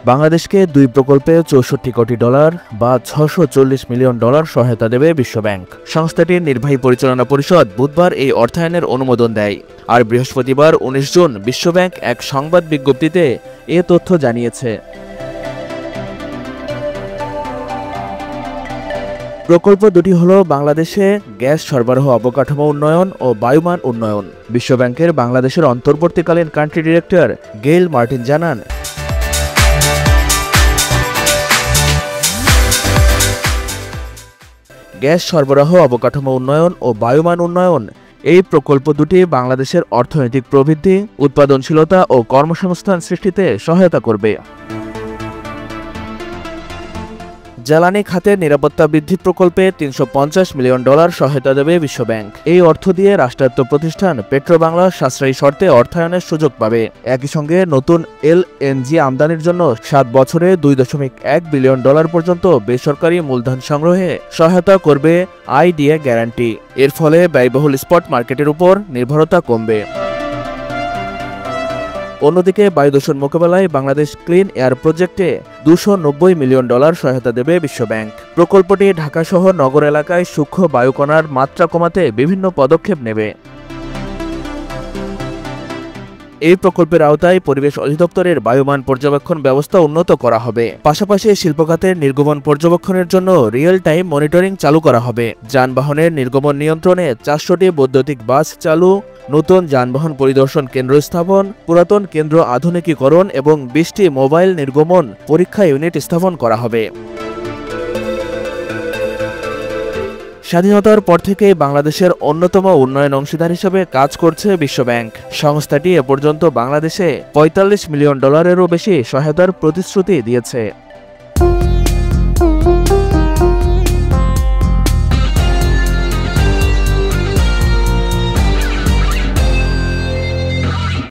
বাংলাদেশকে 2 প্রকল্পে $64 কোটি বা $640 মিলিয়ন সহায়তা দেবে বিশ্বব্যাংক। সংস্থাটির নির্বাহী পরিচালনা পরিষদ বুধবার এই অর্থায়নের অনুমোদন দেয়। আর বৃহস্পতিবার 19 জুন বিশ্বব্যাংক এক সংবাদ বিজ্ঞপ্তিতে এ তথ্য জানিয়েছে। প্রকল্প দুটি হল বাংলাদেশে গ্যাস সরবরাহ অবকাঠামো উন্নয়ন ও বায়ুমান উন্নয়ন। বিশ্বব্যাংকের বাংলাদেশের অন্তর্বর্তীকালীন কান্ট্রি ডিরেক্টর গেইল মার্টিন জানান, গ্যাস সরবরাহ অবকাঠামো উন্নয়ন ও বায়ুমান উন্নয়ন এই প্রকল্প দুটি বাংলাদেশের অর্থনৈতিক প্রবৃদ্ধি, উৎপাদনশীলতা ও কর্মসংস্থান সৃষ্টিতে সহায়তা করবে। জ্বালানি খাতের নিরাপত্তা বৃদ্ধি প্রকল্পে $350 মিলিয়ন সহায়তা দেবে বিশ্বব্যাংক। এই অর্থ দিয়ে রাষ্ট্রায়ত্ত প্রতিষ্ঠান পেট্রোবাংলা সাশ্রয়ী শর্তে অর্থায়নের সুযোগ পাবে। একই সঙ্গে নতুন এলএনজি আমদানির জন্য 7 বছরে $2.1 বিলিয়ন পর্যন্ত বেসরকারি মূলধন সংগ্রহে সহায়তা করবে আইডিএ গ্যারান্টি। এর ফলে ব্যয়বহুল স্পট মার্কেটের উপর নির্ভরতা কমবে। অন্যদিকে বায়ু দূষণ মোকাবেলায় বাংলাদেশ ক্লিন এয়ার প্রজেক্টে $290 মিলিয়ন সহায়তা দেবে বিশ্বব্যাংক। প্রকল্পটি ঢাকা সহ নগর এলাকায় সূক্ষ্ম বায়ুকণার মাত্রা কমাতে বিভিন্ন পদক্ষেপ নেবে। এই প্রকল্পের আওতায় পরিবেশ অধিদপ্তরের বায়ুমান পর্যবেক্ষণ ব্যবস্থা উন্নত করা হবে। পাশাপাশি শিল্পখাতের নির্গমন পর্যবেক্ষণের জন্য রিয়েল টাইম মনিটরিং চালু করা হবে। যানবাহনের নির্গমন নিয়ন্ত্রণে 400টি বৈদ্যুতিক বাস চালু, নতুন যানবাহন পরিদর্শন কেন্দ্র স্থাপন, পুরাতন কেন্দ্র আধুনিকীকরণ এবং 20টি মোবাইল নির্গমন পরীক্ষা ইউনিট স্থাপন করা হবে। স্বাধীনতার পর থেকে বাংলাদেশের অন্যতম উন্নয়ন অংশীদার হিসেবে কাজ করছে বিশ্বব্যাংক। সংস্থাটি এ পর্যন্ত বাংলাদেশে $45 মিলিয়ন বেশি সহায়তার প্রতিশ্রুতি দিয়েছে।